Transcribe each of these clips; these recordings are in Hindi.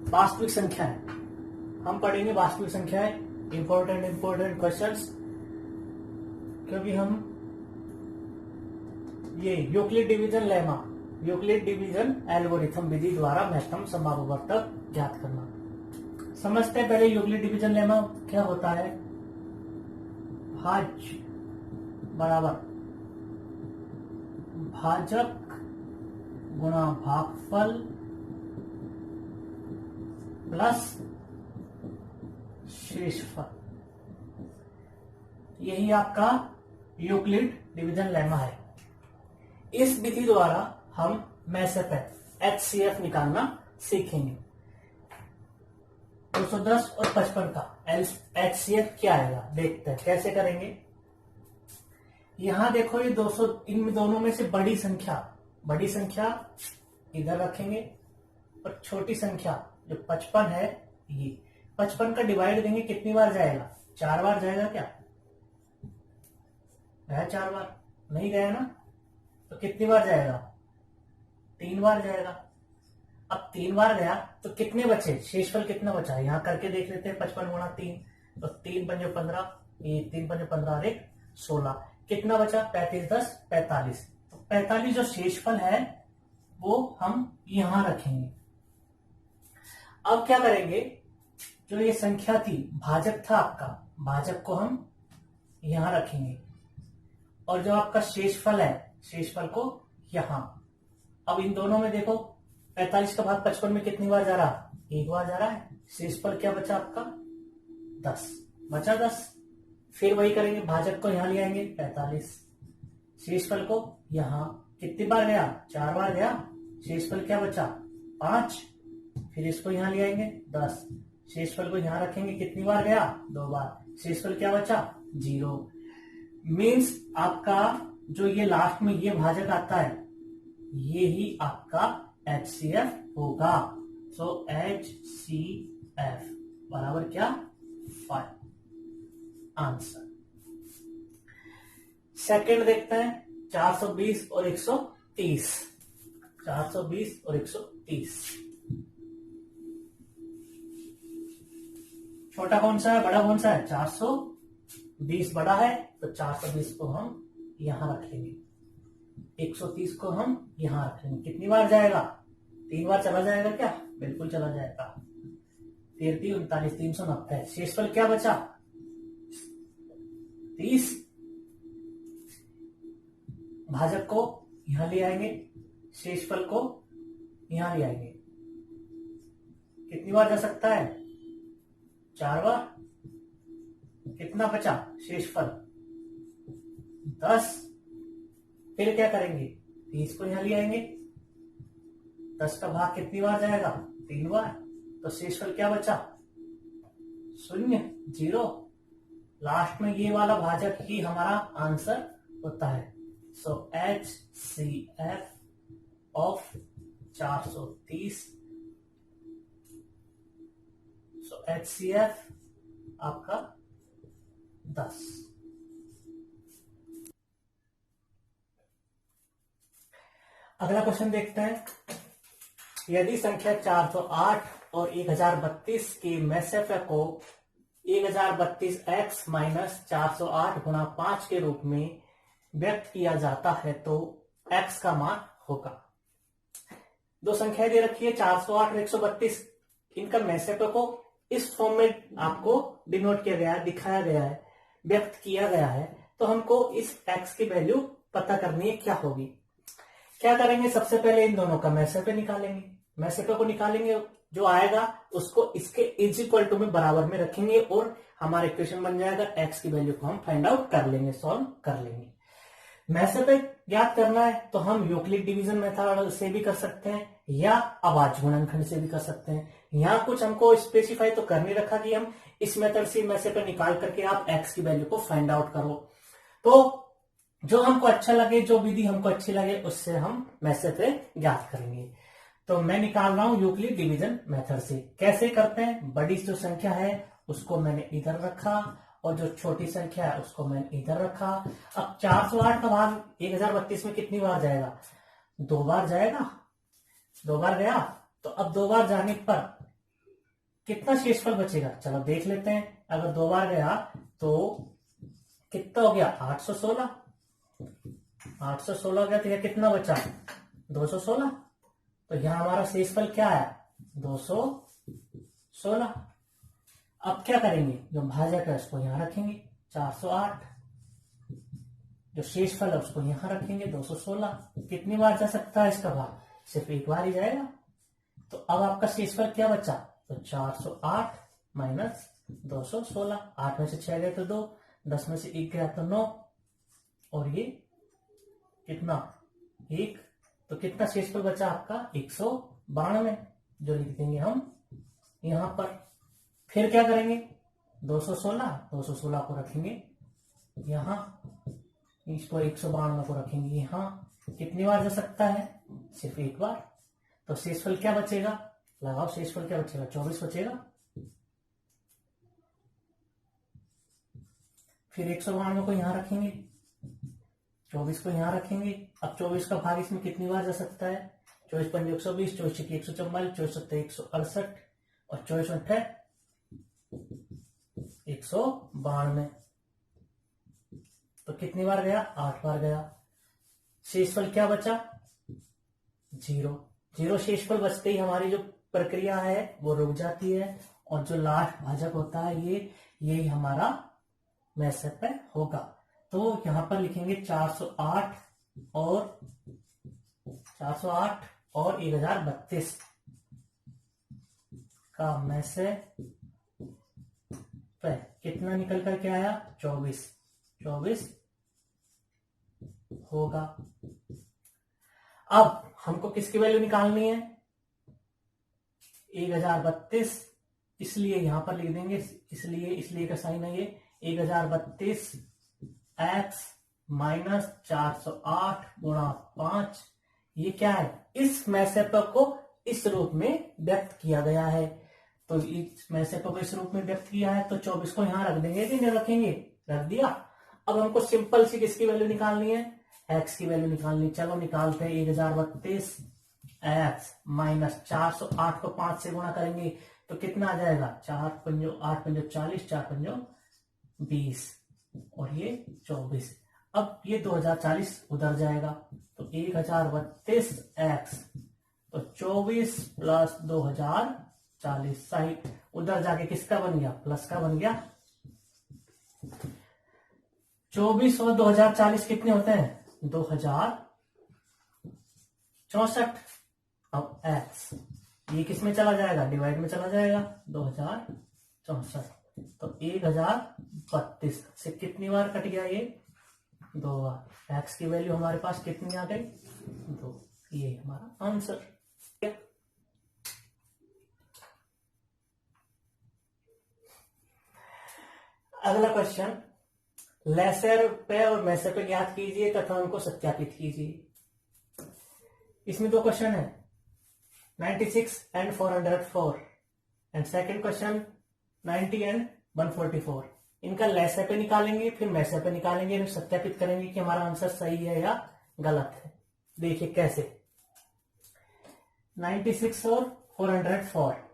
वास्तविक संख्या है, हम पढ़ेंगे वास्तविक संख्याएं, इंपॉर्टेंट क्वेश्चंस, क्योंकि हम ये Euclid division lemma, Euclid division algorithm विधि द्वारा महत्तम समवर्तक ज्ञात करना। समझते हैं पहले यूक्लिड डिवीजन लेमा क्या होता है। भाज्य बराबर भाजक गुणा भागफल प्लस शेषफल, यही आपका यूक्लिड डिवीजन लेमा है। इस विधि द्वारा हम मैसेफ HCF निकालना सीखेंगे। 210 और 55 का HCF क्या आएगा देखते हैं कैसे करेंगे। यहां देखो ये 200, इन दोनों में से बड़ी संख्या इधर रखेंगे और छोटी संख्या जो 55 है, ये 55 का डिवाइड देंगे, कितनी बार जाएगा? 4 बार जाएगा। क्या गया? 4 बार नहीं गया ना, तो कितनी बार जाएगा? 3 बार जाएगा। अब 3 बार गया तो कितने बचे? शेषफल कितना बचा? यहां करके देख लेते हैं। 55 गुणा 3, तो 3 पंजे 15, ये 3 पंजे 15 और 1 16, कितना बचा? 35 10 45। तो 45 जो शेषफल है वो हम यहां रखेंगे। अब क्या करेंगे, जो ये संख्या थी, भाजक था आपका, भाजक को हम यहां रखेंगे और जो आपका शेषफल है, शेषफल को यहां। अब इन दोनों में देखो, 45 का भाग 55 में कितनी बार जा रहा? 1 बार जा रहा है। शेषफल क्या बचा आपका? 10 बचा। 10 फिर वही करेंगे, भाजक को यहां ले आएंगे 45, शेषफल को यहां, कितनी बार गया? 4 बार गया। शेषफल क्या बचा? 5, फिर इसको यहां ले आएंगे 10, शेषफल को यहां रखेंगे, कितनी बार गया? 2 बार। शेषफल क्या बचा? 0। मीन्स आपका जो ये लास्ट में ये भाजक आता है, ये ही आपका HCF होगा। सो HCF बराबर क्या? 5 आंसर। सेकंड देखते हैं, 420 और 130। 420 और 130, छोटा कौन सा है, बड़ा कौन सा है? 420 बड़ा है, तो 420 को हम यहां रख लेंगे, 130 को हम यहां रख लेंगे। कितनी बार जाएगा? 3 बार चला जाएगा क्या? बिल्कुल चला जाएगा। 3 39 390। शेषफल क्या बचा? 30। भाजक को यहां ले आएंगे, शेषफल को यहां ले आएंगे, कितनी बार जा सकता है? 4 बार। कितना बचा? शेषफल 10। फिर क्या करेंगे? 30 को यहां ले आएंगे, 10 का भाग कितनी बार जाएगा? 3 बार। तो शेषफल क्या बचा? 0 0। लास्ट में ये वाला भाजक ही हमारा आंसर होता है। सो HCF ऑफ 430, सो HCF आपका 10। अगला क्वेश्चन देखते हैं। यदि संख्या 408 और 1032 के मैसेफे को 1032x माइनस 408 गुणा 5 के रूप में व्यक्त किया जाता है तो x का मान होगा। दो संख्याएं दे रखी है 408 और 132, इनका मैसेफे को इस फॉर्म में आपको डिनोट किया गया है, दिखाया गया है, व्यक्त किया गया है। तो हमको इस x की वैल्यू पता करनी है, क्या होगी। क्या करेंगे, सबसे पहले इन दोनों का मैसेफे निकालेंगे। मैसेफे को निकालेंगे, जो आएगा उसको इसके इज इक्वल टू में बराबर में रखेंगे और हमारा इक्वेशन बन जाएगा। x की वैल्यू को हम फाइंड आउट कर लेंगे, सॉल्व कर लेंगे। मैसेफे ज्ञात करना है तो हम यूक्लिड डिवीजन मेथड से भी कर सकते हैं या अभाज्य गुणनखंड से भी कर सकते हैं। यहाँ कुछ हमको स्पेसिफाई तो कर नहीं रखा कि हम इस मेथड से मैसेफे निकाल करके आप x की वैल्यू को फाइंड आउट करो। तो जो हमको अच्छा लगे, जो विधि हमको अच्छी लगे, उससे हम मैसेफे ज्ञात करेंगे। तो मैं निकाल रहा हूं यूक्लिड डिवीजन मेथड से। कैसे करते हैं, बड़ी जो संख्या है उसको मैंने इधर रखा और जो छोटी संख्या है उसको मैंने इधर रखा। अब 408 का भाग 1032 में कितनी बार जाएगा? 2 बार जाएगा। 2 बार गया, तो अब 2 बार जाने पर कितना शेषफल बचेगा, चलो देख लेते हैं। अगर 2 बार गया तो कितना हो गया, 816। 816 हो गया तो यह कितना बचा, 216। तो यहां हमारा शेषफल क्या है, 216। अब क्या करेंगे, जो भाजक है उसको यहां रखेंगे 408, जो शेषफल है उसको यहां रखेंगे 216। कितनी बार जा सकता है इसका भाग, सिर्फ एक बार ही जाएगा। तो अब आपका शेषफल क्या बचा, तो 408 माइनस 216। 8 में से 6 गए तो 2, 10 में से 1 गया तो 9, और ये कितना 1। तो कितना शेषफल बचा आपका, 192, जो लिख देंगे हम यहां पर। फिर क्या करेंगे, 216 को रखेंगे यहां, इसको 192 को रखेंगे यहां। कितनी बार जा सकता है, सिर्फ एक बार। तो शेषफल क्या बचेगा, लगाओ शेषफल क्या बचेगा, 24 बचेगा। फिर 192 को यहां रखेंगे, 24 को यहां रखेंगे। अब 24 का भाग इसमें कितनी बार जा सकता है, 24 पंजे 120, 24 छक्के 144, 24 सत्ते 168, और 24 अट्ठे 192। तो कितनी बार गया, 8 बार गया। शेषफल क्या बचा, 0 शेषफल बचते ही हमारी जो प्रक्रिया है वो रुक जाती है, और जो लास्ट भाजक होता है यही हमारा मैसेप पे होगा। तो यहां पर लिखेंगे 408 और 1032 का मैसेप पे कितना निकल कर के आया, 24 होगा। अब हमको किसकी वैल्यू निकालनी है, 1032, इसलिए यहां पर लिख देंगे, इसलिए का साइन है ये 1032 x माइनस 408 गुणा 5। ये क्या है, इस मैसेप को इस रूप में व्यक्त किया गया है। तो इस मैसेप को इस रूप में व्यक्त किया है, तो 24 को यहां रख देंगे कि नहीं रखेंगे, रख दिया। अब हमको सिंपल सी किसकी वैल्यू निकालनी है, x की वैल्यू निकालनी। चलो निकालते हैं, 1032 x माइनस 408 को 5 से गुणा करेंगे तो कितना आ जाएगा, 4 पंजो 8 पंजो 40, 4 पंजो 20, और ये 24। अब ये 2040 उधर जाएगा, तो 1032 x, तो 24 प्लस 2040 साइड उधर जाके किसका बन गया, प्लस का बन गया। 24 और 2040 कितने होते हैं, 2064। अब x ये किस में चला जाएगा, डिवाइड में चला जाएगा, 2064। तो 1032 से कितनी बार कट गया, ये 2 बार। x की वैल्यू हमारे पास कितनी आ गई, 2। ये हमारा आंसर। अगला क्वेश्चन, लेसर पे और मैसर पे ज्ञात कीजिए तथा उनको सत्यापित कीजिए। इसमें 2 क्वेश्चन है, 96 and 404, and second question 90 and 144। इनका लेसर पे निकालेंगे, फिर मैसर पे निकालेंगे, फिर सत्यापित करेंगे कि हमारा आंसर सही है या गलत है। देखिए कैसे, 96 और 404,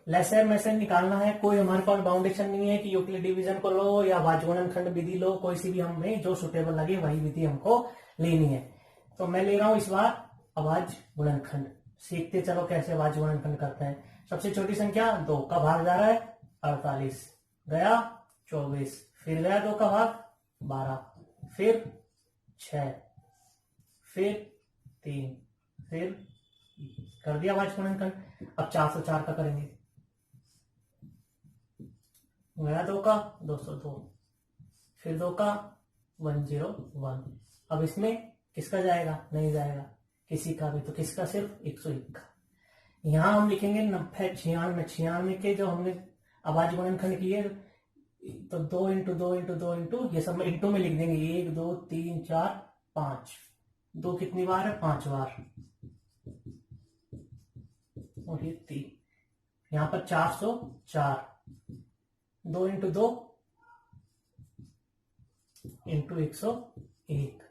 लेसर मैसर निकालना है। कोई हमारे पास बाउंडेशन नहीं है कि यूक्लिड डिवीजन को लो या वाजगुणन खंड विधि लो, कोई सी भी हमें जो सुटेबल लगे वही विधि हमको लेनी है। तो मैं ले रहा हूं इस बार अभाज्य गुणनखंड। सीखते चलो कैसे अभाज्य गुणनखंड करते हैं। सबसे छोटी संख्या 2 का भाग जा रहा है 48, गया 24, फिर गया 2 का भाग 12, फिर 6, फिर 3, फिर कर दिया अभाज्य गुणनखंड। अब 404 का करेंगे, गया 2 का 202, फिर 2 का 101। अब इसमें किसका जाएगा, नहीं जाएगा किसी का भी, तो किसका, सिर्फ 101 का। यहां हम लिखेंगे 90 96 के जो हमने अभाज्य गुणनखंड किए, तो 2 इंटू 2 इंटू 2 इंटू, ये सब इंटू में लिख देंगे, 1 2 3 4 5। 2 कितनी बार है, 5 बार, और ये 3। यहां पर 404, 2 इंटू 2 इंटू 101।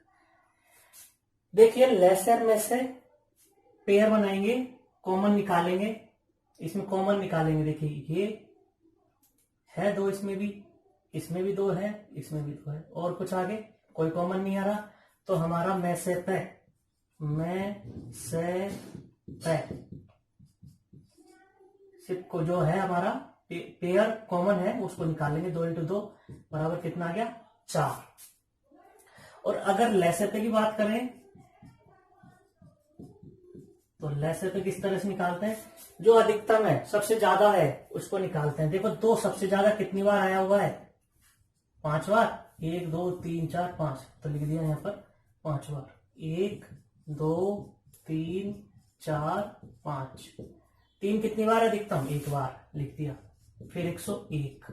देखिए लेसर में से पेयर बनाएंगे, कॉमन निकालेंगे, इसमें कॉमन निकालेंगे। देखिए ये है 2, इसमें भी 2 है, इसमें भी 2 है, और कुछ आगे कोई कॉमन नहीं आ रहा, तो हमारा में से सिर्फ को जो है हमारा पेयर कॉमन है उसको निकालेंगे। 2 इंटू 2 बराबर कितना आ गया 4। और अगर लेसर पे की बात करें तो लेसर पे किस तरह से निकालते हैं, जो अधिकतम है सबसे ज्यादा है उसको निकालते हैं। देखो 2 सबसे ज्यादा कितनी बार आया हुआ है, 5 बार, 1 2 3 4 5, तो लिख दिया यहां पर 5 बार, 1 2 3 4 5। 3 कितनी बार अधिकतम, 1 बार, लिख दिया। फिर 101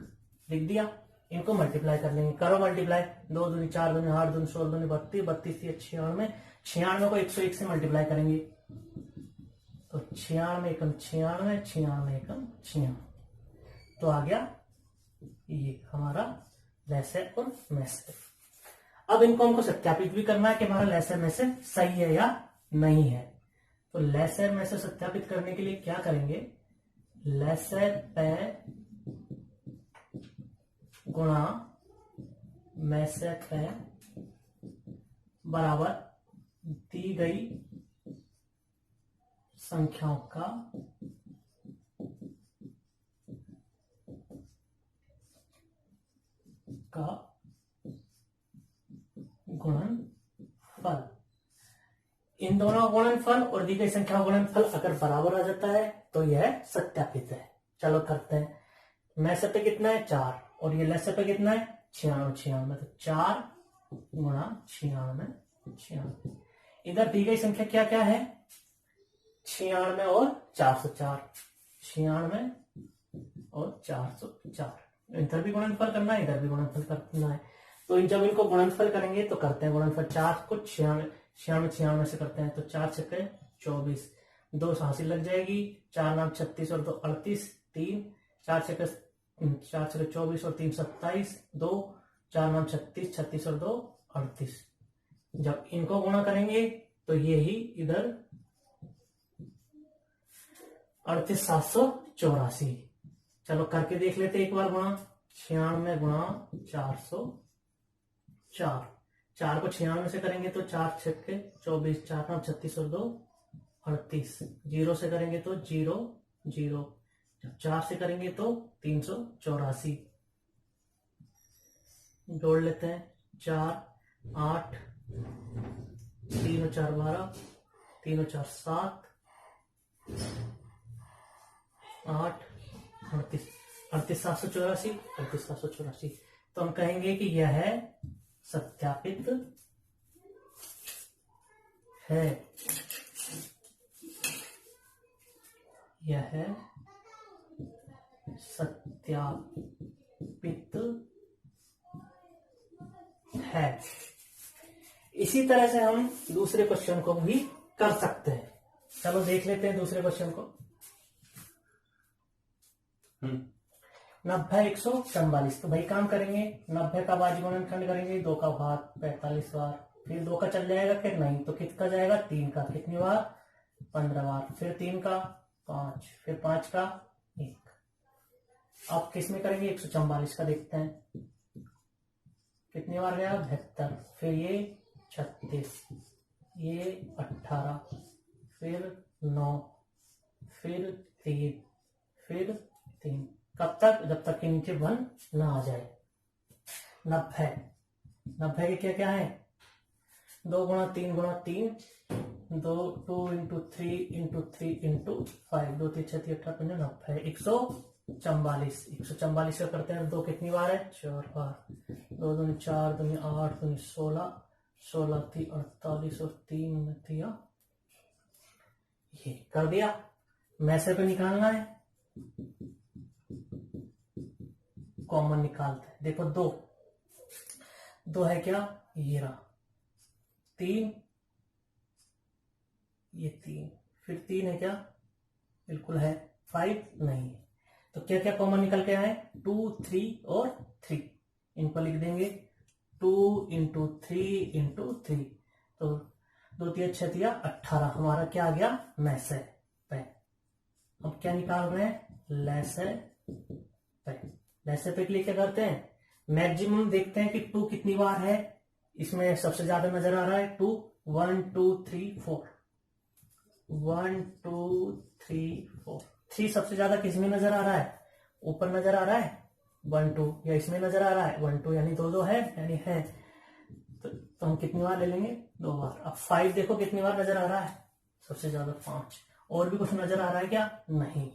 लिख दिया। इनको मल्टीप्लाई कर लेंगे, करो मल्टीप्लाई, 2 दूनी 4 दूनी 8 दूनी 16 दूनी 32, 32 96, 96 को 101 से मल्टीप्लाई करेंगे तो 96 एकम 96, 96 एकम 96, तो आ गया ये हमारा लेसर और मैसर। अब इनको हमको सत्यापित भी करना है कि हमारा लेसर मैसर सही है या नहीं है। तो लेसर मैसर सत्यापित करने के लिए क्या करेंगे, लेसर पे गुणा मैसर पे बराबर दी गई संख्याओं का गुणनफल। इन दोनों गुणनफल और दी गई संख्या गुणनफल अगर बराबर आ जाता है तो यह सत्यापित है। चलो करते हैं। मैसर पे कितना है 4 और ये लेसर पे कितना है 96, तो 4 गुणा 96। इधर दी गई संख्या क्या क्या है, 96 और 404, 96 और 404। इधर भी गुणनफल करना है, इधर भी गुणनफल करना है। तो जब इनको गुणनफल करेंगे तो करते हैं गुणनफल। 4 को 96 से करते हैं तो 4 छक्के 24, 2 हासिल लग जाएगी, 4 नाम 36 और 2 38, 3 4 छक्के 24 और 3 27, 2 4 नाम 36, 36 और 2 38। जब इनको गुणा करेंगे तो ये ही इधर 38,784। चलो करके देख लेते एक बार गुणा। 96 गुणा 404, 4 को 96 से करेंगे तो 4 छक्के 24, 4 नाम 36 और 2 38, 0 से करेंगे तो 0 0, जब 4 से करेंगे तो 384। जोड़ लेते हैं 4 8, 3 और 4 12, 3 और 4 7, 8 38, 38,784। तो हम कहेंगे कि यह है सत्यापित है, यह है सत्यापित है। इसी तरह से हम दूसरे क्वेश्चन को भी कर सकते हैं। चलो देख लेते हैं दूसरे क्वेश्चन को। 90 144, तो भाई काम करेंगे 90 का भाज्य गुणनखंड करेंगे, 2 का घात 45 बार, फिर 2 का चल जाएगा फिर नहीं, तो कितना जाएगा 3 का कितनी बार 15 बार, फिर 3 का 5, फिर 5 का 1। अब किस में करेंगे 144 का देखते हैं कितनी बार गया 72, फिर ये 36, ये 18, फिर 9, फिर 3, फिर 3, कब तक, जब तक के नीचे 1 ना आ जाए। 90 के क्या क्या है 2 गुणा 3 गुणा 3, 2 इंटू 3 इंटू 3 इंटू 5, 2 3 6 18 90, 144। 144 का करते हैं 2 कितनी बार है 4 बार, 2 दूनी 4 दूनी 8 दूनी 16, 16 थी 48 और 3 थी ये कर दिया। मैसे पे निकालना है, कॉमन निकालते हैं। देखो 2 है क्या ये रहा, 3 ये 3, फिर 3 है क्या बिल्कुल है, 5 नहीं है, तो क्या क्या कॉमन निकल के आए 2 3 और 3। इनको लिख देंगे 2 इंटू 3 इंटू 3, तो 2 तिया 6 तिया 18, हमारा क्या आ गया, मैसे पे। अब क्या निकाल रहे हैं, लैसे पे। लैसे पे के लिए क्या करते हैं, मैक्सिमम देखते हैं कि 2 कितनी बार है, इसमें सबसे ज्यादा नजर आ रहा है 2, 1 2 3 4, 1 2 3 4, 3 सबसे ज्यादा किसमें नजर आ रहा है, ऊपर नजर आ रहा है 1 2, या इसमें नजर आ रहा है 1 2, यानी 2 2 है, यानी है। तो हम कितनी बार ले लेंगे, 2 बार। अब 5 देखो कितनी बार नजर आ रहा है, सबसे ज्यादा 5। और भी कुछ नजर आ रहा है क्या, नहीं।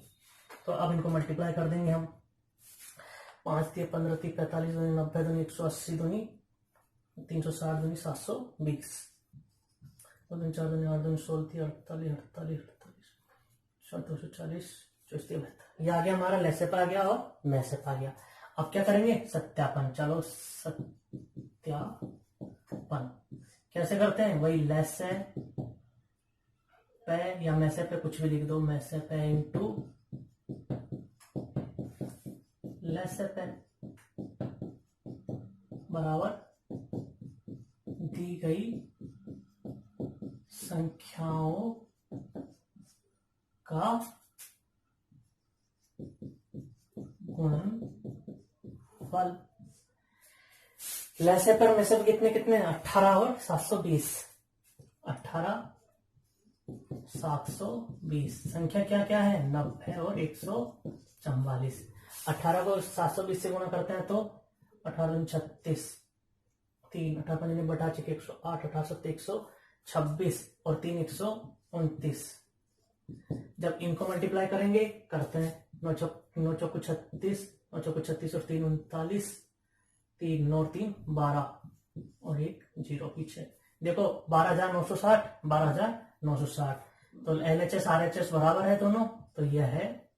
तो अब इनको मल्टीप्लाई कर देंगे हम, 5 3 15 3 45 दूनी 90 दूनी 180 दूनी 360 दूनी 720, 2 दूनी 4 दूनी 8 दूनी 16 48 48 48 240 24 72, ये आ गया हमारा लेसेप आ गया और मैसेप आ गया। अब क्या करेंगे, सत्यापन। चलो सत्यापन कैसे करते हैं, वही लेसे पे या मैसे पे कुछ भी लिख दो, मैसे पे इंटू लेसे पे बराबर दी गई संख्याओं का गुणनफल। लैसे पर में सब कितने कितने, 18 और 720, 18 720। संख्या क्या क्या है, 90 और 144। 18 को 720 से गुणा करते हैं तो 18 36, 3 18 बटा 108, 18 126 और 3 129। जब इनको मल्टीप्लाई करेंगे करते हैं, 9 चौको 36, 9 चौको 36 और 3 39, 3 9 3 12 और 1 0 पीछे। देखो 12,960, 12,960। तो LHS RHS बराबर है दोनों, तो यह है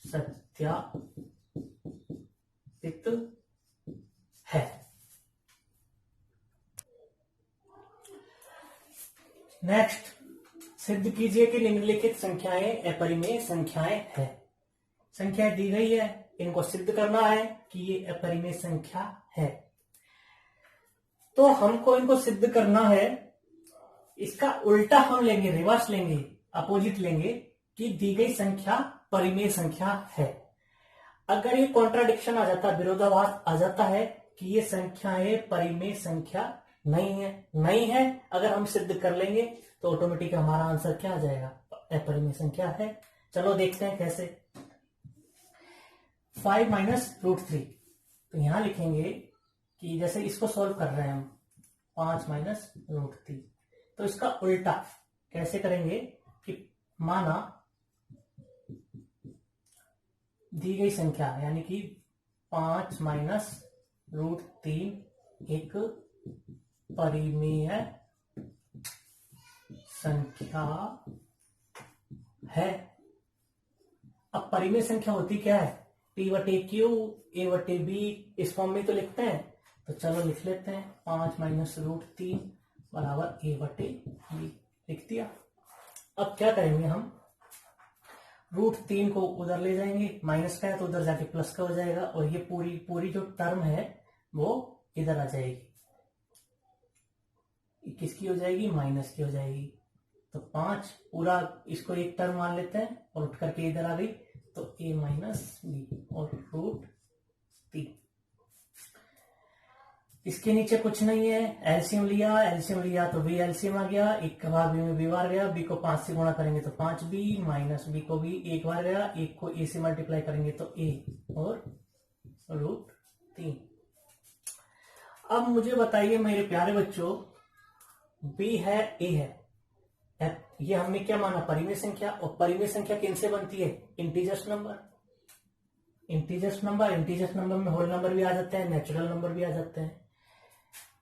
सत्यापित है। नेक्स्ट, सिद्ध कीजिए कि निम्नलिखित संख्याएं अपरिमेय संख्याएं हैं। संख्या दी गई है, इनको सिद्ध करना है कि ये अपरिमेय संख्या है। तो हमको इनको सिद्ध करना है, इसका उल्टा हम लेंगे, रिवर्स लेंगे, अपोजिट लेंगे कि दी गई संख्या परिमेय संख्या है। अगर ये कॉन्ट्राडिक्शन आ जाता, विरोधाभास आ जाता है कि ये संख्याएं परिमेय संख्या नहीं है, अगर हम सिद्ध कर लेंगे तो ऑटोमेटिक हमारा आंसर क्या आ जाएगा, अपरिमेय संख्या है। चलो देखते हैं कैसे। 5 माइनस √3, तो यहां लिखेंगे कि जैसे इसको सॉल्व कर रहे हैं हम, 5 माइनस √3, तो इसका उल्टा कैसे करेंगे कि माना दी गई संख्या यानी कि 5 माइनस √3 एक परिमेय संख्या है। अब परिमेय संख्या होती क्या है, P/Q A/B इस फॉर्म में तो लिखते हैं, तो चलो लिख लेते हैं, 5 माइनस √3 बराबर A/B लिख दिया। अब क्या करेंगे हम, √3 को उधर ले जाएंगे, माइनस का है तो उधर जाके प्लस का हो जाएगा, और ये पूरी जो टर्म है वो इधर आ जाएगी, किसकी हो जाएगी, माइनस की हो जाएगी। तो 5 पूरा इसको एक टर्म मान लेते हैं और उठ करके इधर आ गई, तो A माइनस B और √3। इसके नीचे कुछ नहीं है, एलसीएम लिया तो B एलसीएम आ गया, एक का भाग B में B बार गया, B को 5 से गुणा करेंगे तो 5B माइनस B को भी एक बार गया, एक को A से मल्टीप्लाई करेंगे तो A और √3। अब मुझे बताइए मेरे प्यारे बच्चों, B है A है, ये हमने क्या माना, परिमेय संख्या, और परिमेय संख्या किनसे बनती है, इंटीजर्स नंबर में होल नंबर भी आ जाते हैं, नेचुरल नंबर भी आ जाते हैं।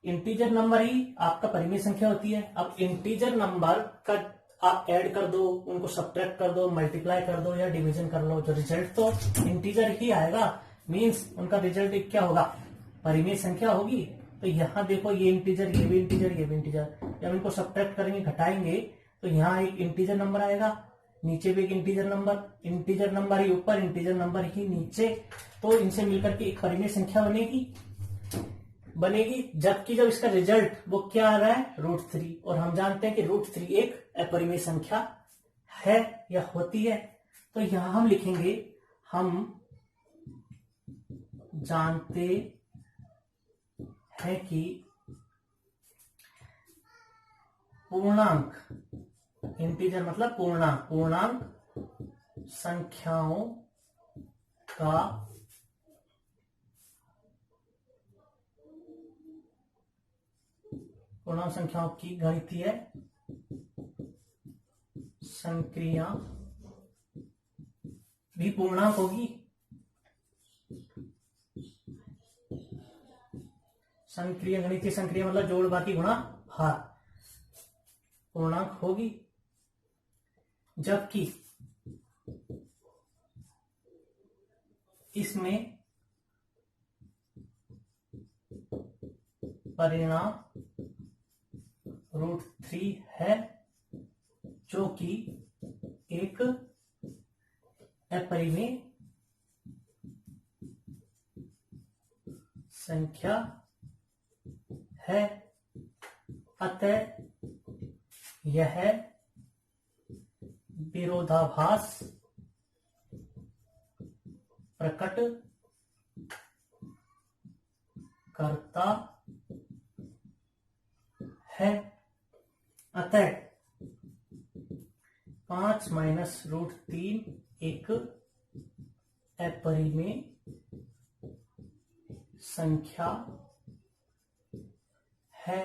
इंटीजर नंबर ही आपका परिमेय संख्या होती है। अब इंटीजर नंबर का आप ऐड कर दो, उनको सब्ट्रैक्ट कर दो, मल्टीप्लाई कर दो या डिवीजन कर लो, जो रिजल्ट तो इंटीजर ही आएगा, मींस उनका रिजल्ट क्या होगा, परिमेय संख्या होगी। तो यहाँ देखो ये इंटीजर, ये भी इंटीजर, ये भी इंटीजर, जब इनको सब्ट्रैक्ट करेंगे, घटाएंगे, तो यहाँ एक इंटीजर नंबर आएगा, नीचे भी एक इंटीजर नंबर ही ऊपर, इंटीजर नंबर ही नीचे, तो इनसे मिलकर के एक परिमेय संख्या बनेगी। बनेगी, जबकि जब इसका रिजल्ट वो क्या आ रहा है √3, और हम जानते हैं कि √3 एक अपरिमेय संख्या है या होती है। तो यहां हम लिखेंगे हम जानते हैं कि पूर्णांक, इंटीजर मतलब पूर्णांक, पूर्णांक संख्याओं का पूर्णांक संख्याओं की गणितीय संक्रिया भी पूर्णांक होगी। संक्रिया, गणितीय संक्रिया मतलब जोड़ बाकी गुणा भाग, पूर्णांक होगी, जबकि इसमें परिणाम √3 है, जो कि एक अपरिमेय संख्या है। अतः यह विरोधाभास प्रकट करता है। अतः 5 माइनस √3 एक अपरिमेय संख्या है।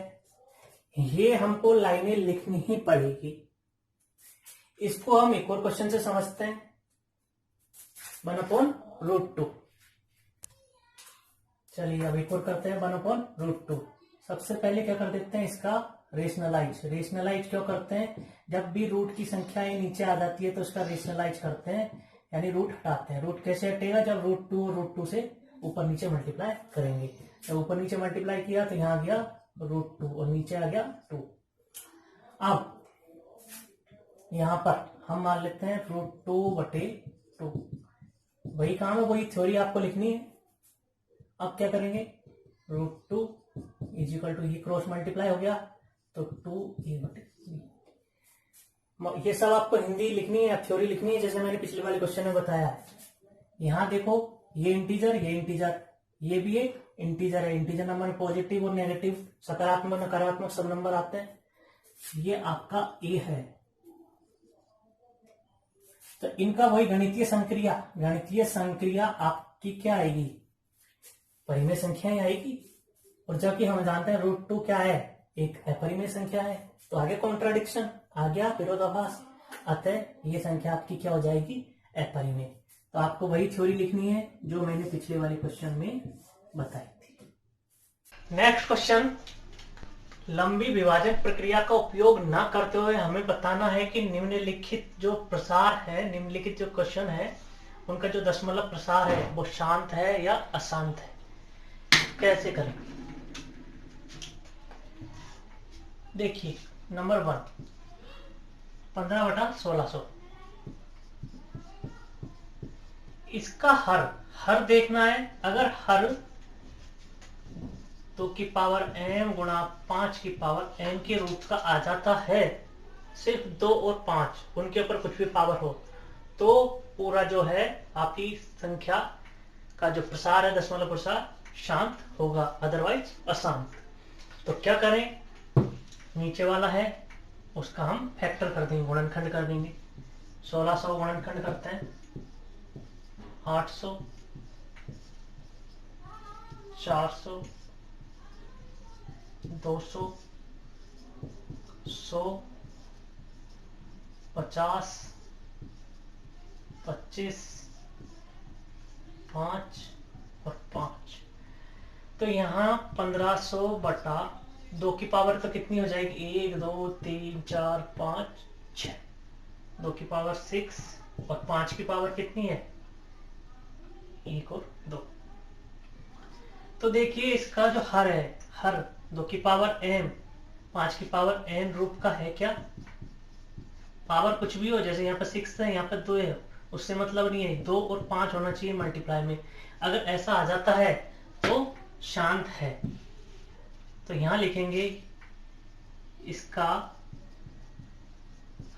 ये हमको लाइनें लिखनी ही पड़ेगी। इसको हम एक और क्वेश्चन से समझते हैं, 1/√2। चलिए अब एक और करते हैं 1/√2। सबसे पहले क्या कर देते हैं, इसका रेशनलाइज क्यों करते हैं, जब भी रूट की संख्या नीचे आ जाती है तो उसका रेशनलाइज करते हैं, यानी रूट हटाते हैं। रूट कैसे हटेगा, जब √2 और √2 से ऊपर नीचे मल्टीप्लाई करेंगे। जब ऊपर नीचे मल्टीप्लाई किया तो यहां आ गया √2 और नीचे आ गया 2। अब यहां पर हम मान लेते हैं √2/2। वही काम है, वही थ्योरी आपको लिखनी है। अब क्या करेंगे, √2 = ये क्रॉस मल्टीप्लाई हो गया तो 2a/3। ये सब आपको हिंदी लिखनी है या थ्योरी लिखनी है, जैसे मैंने पिछले वाले क्वेश्चन में बताया है। यहां देखो ये इंटीजर, ये भी एक इंटीजर है। इंटीजर नंबर में पॉजिटिव और नेगेटिव, सकारात्मक नकारात्मक सब नंबर आते हैं। ये आपका a है, तो इनका वही गणितीय संक्रिया आपकी क्या आएगी, परिमेय संख्या ही आएगी। और जबकि हम जानते हैं √2 क्या है, एक अपरिमेय संख्या है, तो आगे कॉन्ट्राडिक्शन आ गया, विरोधाभास। अतः ये संख्या आपकी क्या हो जाएगी, अपरिमेय। तो आपको वही थ्योरी लिखनी है जो मैंने पिछले वाले क्वेश्चन में बताई थी। नेक्स्ट क्वेश्चन, लंबी विभाजन प्रक्रिया का उपयोग न करते हुए हमें बताना है कि निम्नलिखित जो प्रसार है, निम्नलिखित जो क्वेश्चन है उनका जो दशमलव प्रसार है वो शांत है या अशांत है। कैसे करें, देखिए नंबर 1, 15/1600। इसका हर देखना है। अगर हर 2 की पावर m गुणा 5 की पावर m के रूप का आ जाता है, सिर्फ 2 और 5 उनके ऊपर कुछ भी पावर हो, तो पूरा जो है आपकी संख्या का जो प्रसार है, दशमलव प्रसार, शांत होगा, अदरवाइज अशांत। तो क्या करें, नीचे वाला है उसका हम फैक्टर कर देंगे, गुणनखंड कर देंगे। 1600 गुणनखंड करते हैं, 800, 400, 200, 100, 50, 25, 5 और 5। तो यहाँ 1500/2 की पावर तो कितनी हो जाएगी, 1 2 3 4 5 6, 2 की पावर 6 और 5 की पावर कितनी है, 1 और 2। तो देखिए इसका जो हर है, हर 2 की पावर m, 5 की पावर n रूप का है क्या, पावर कुछ भी हो, जैसे यहाँ पर 6 है, यहाँ पर 2 है, उससे मतलब नहीं है, 2 और 5 होना चाहिए मल्टीप्लाई में। अगर ऐसा आ जाता है तो शांत है। तो यहां लिखेंगे इसका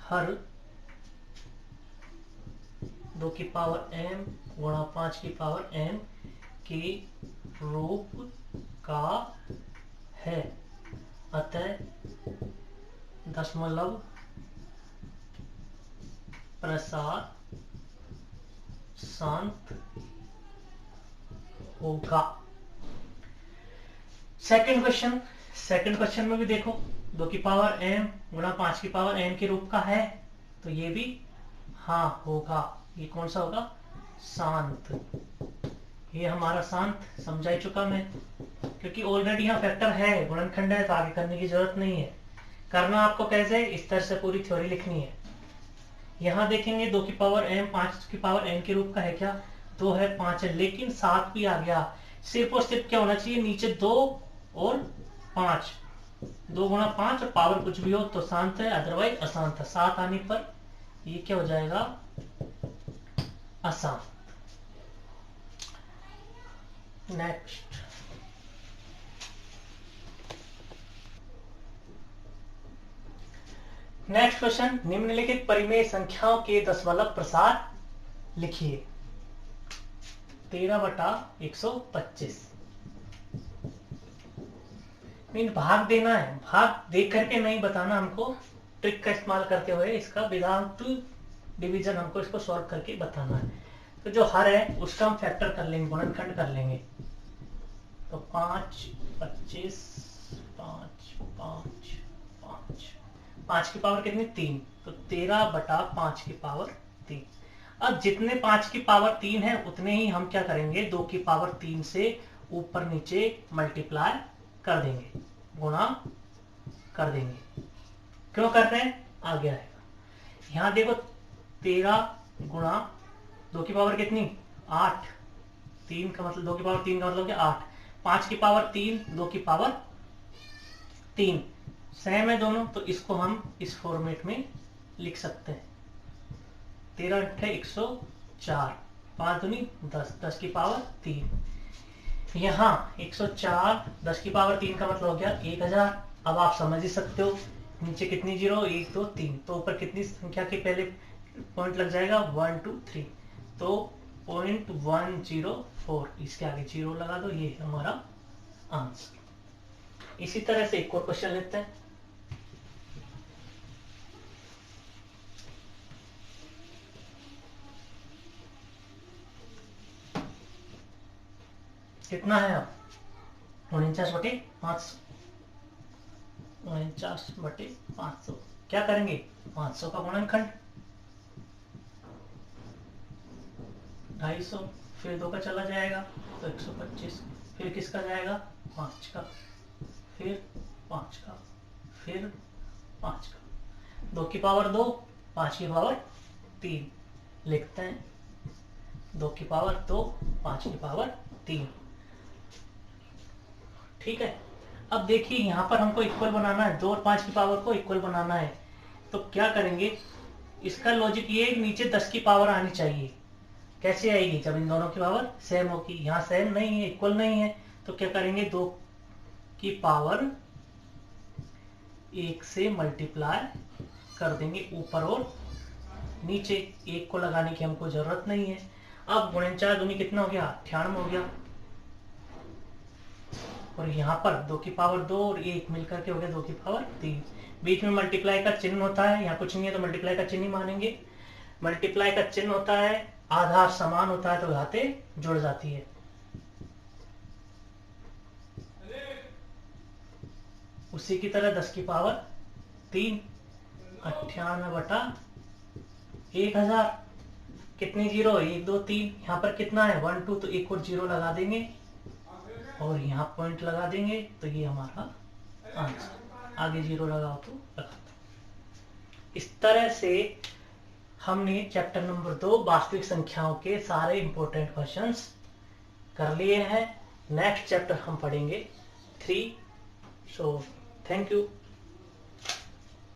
हर 2 की पावर m गुणा 5 की पावर m के रूप का है, अतः दशमलव प्रसार शांत होगा। सेकंड क्वेश्चन में भी देखो 2 की पावर m गुणा 5 की पावर m के रूप का है, तो ये भी हाँ होगा। ये कौन सा होगा? शांत। ये हमारा शांत समझा ही चुका मैं, क्योंकि ऑलरेडी यहाँ फैक्टर है, गुणनखंड है, तो आगे करने की जरूरत नहीं है। करना आपको कैसे, इस तरह से पूरी थ्योरी लिखनी है। यहाँ देखेंगे 2 की पावर m 5 की पावर n के रूप का है क्या? 2 है, 5 है, लेकिन 7 भी आ गया। सिर्फ और सिर्फ क्या होना चाहिए, नीचे 2 और 5, 2 गुणा 5 और पावर कुछ भी हो तो शांत है, अदरवाइज अशांत है। 7 आने पर ये क्या हो जाएगा? अशांत। नेक्स्ट क्वेश्चन, निम्नलिखित परिमेय संख्याओं के दशमलव प्रसार लिखिए। 13/125। मीन भाग देना है, भाग देख करके नहीं बताना हमको, ट्रिक का इस्तेमाल करते हुए इसका विदाउट डिवीजन हमको इसको सॉल्व करके बताना है। तो जो हर है उसका हम फैक्टर कर लेंगे, गुणनखंड कर लेंगे। तो 5, 25, 5, 5, 5, 5 की पावर कितनी? 3, तो 13/5 की पावर 3। अब जितने 5 की पावर 3 है उतने ही हम क्या करेंगे, 2 की पावर 3 से ऊपर नीचे मल्टीप्लाई कर देंगे, गुणा कर देंगे। क्यों कर रहे हैं, आगे आएगा। यहां देखो 13 गुणा 2 की पावर कितनी? 8। 3 का मतलब 2 की पावर 3 का मतलब क्या? 8। 5 की पावर 3, 2 की पावर 3, सेम है दोनों, तो इसको हम इस फॉर्मेट में लिख सकते हैं। 13 × 104, 5 दूनी 10, 10 की पावर 3। यहाँ 104, 10 की पावर 3 का मतलब हो गया 1000। अब आप समझ ही सकते हो, नीचे कितनी जीरो, 1 2 3, तो ऊपर कितनी संख्या के पहले पॉइंट लग जाएगा? 1 2 3, तो 0.104, इसके आगे जीरो लगा दो, ये हमारा आंसर। इसी तरह से एक और क्वेश्चन लेते हैं। कितना है अब? 49/500। 49/500 क्या करेंगे? 500 का गुणनखंड 250, फिर 2 का चला जाएगा तो 125, फिर किसका जाएगा? 5 का, फिर 5 का, फिर 5 का। 2 की पावर 2, 5 की पावर 3 लिखते हैं। 2 की पावर 2, 5 की पावर 3। ठीक है। अब देखिए यहाँ पर हमको इक्वल बनाना है, 2 और 5 की पावर को इक्वल बनाना है। तो क्या करेंगे, इसका लॉजिक ये है, नीचे 10 की पावर आनी चाहिए। कैसे आएगी? जब इन दोनों की पावर सेम होगी। यहाँ सेम नहीं है, इक्वल नहीं है, तो क्या करेंगे, 2 की पावर 1 से मल्टीप्लाई कर देंगे ऊपर और नीचे। 1 को लगाने की हमको जरूरत नहीं है। अब 4 दूनी कितना हो गया? 98 हो गया। और यहाँ पर 2 की पावर 2 और 1 मिलकर के हो गया 2 की पावर 3। बीच में मल्टीप्लाई का चिन्ह होता है, यहाँ कुछ नहीं है तो मल्टीप्लाई का चिन्ह ही मानेंगे। मल्टीप्लाई का चिन्ह होता है, आधार समान होता है तो घातें जुड़ जाती है। उसी की तरह 10 की पावर 3, 98/1000। कितनी जीरो? 1 2 3। यहाँ पर कितना है? 1 2, तो एक और जीरो लगा देंगे और यहाँ पॉइंट लगा देंगे, तो ये हमारा आंसर। आगे जीरो लगाओ तो लगा दो। इस तरह से हमने चैप्टर नंबर 2 वास्तविक संख्याओं के सारे इंपॉर्टेंट क्वेश्चंस कर लिए हैं। नेक्स्ट चैप्टर हम पढ़ेंगे 3। So thank you.